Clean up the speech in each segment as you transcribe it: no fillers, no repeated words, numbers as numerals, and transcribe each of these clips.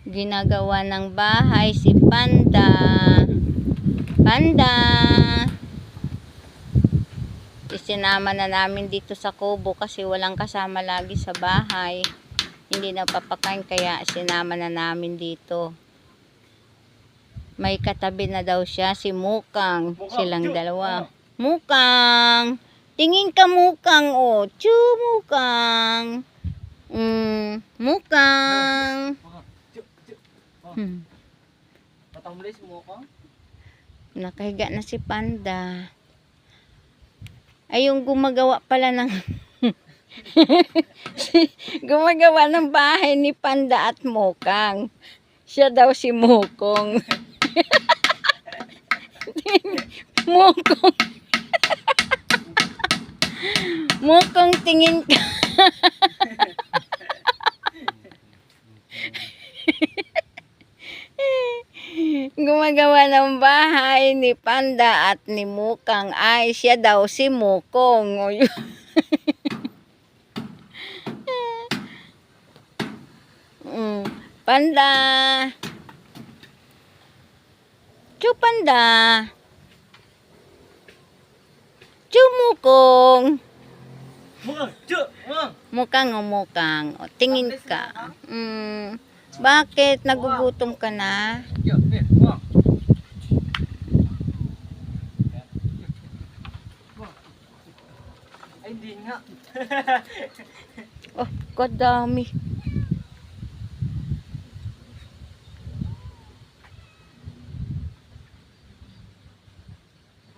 Ginagawa ng bahay si Panda. Panda! Isinama na namin dito sa kubo kasi walang kasama lagi sa bahay. Hindi napapakain kaya sinama na namin dito. May katabi na daw siya, si Mukang. Silang dalawa. Mukang! Tingin ka Mukang, oh. Chu Mukang! Mukang! Patamlis mo ko? Nakahiga na si Panda. Ay, yung gumagawa pala ng gumagawa ng bahay ni Panda at Mukang. Siya daw si Mukong. Mukong. Mukong, tingin ka. Gumagawa ng bahay ni Panda at ni Mukang. Ay, siya daw si Mukong. Panda. Chu Panda. Chu Mukong. Mukang o Mukang. O, tingin ka. Bakit? Nagugutom ka na? Ay, hindi nga. Oh, kadami.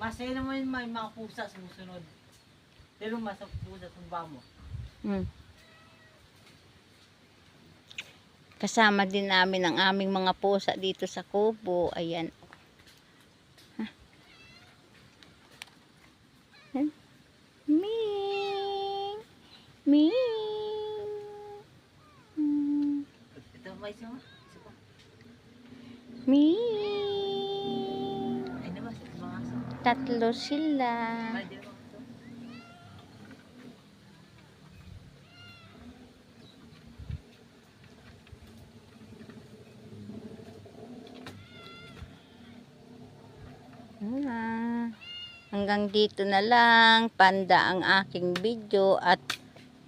Masaya naman yung mga pusa sumusunod. Pero mas pusa tumba mo. Kasama din namin ang aming mga pusa dito sa kubo. Ayan. Ming! Ming! Ito ba isa mo? Isa pa. Ming! Ay naman, sa mga aso. Tatlo sila. Ay, di ba ito? Hanggang dito na lang, Panda ang aking video at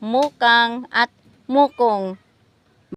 Mukang at Mukong.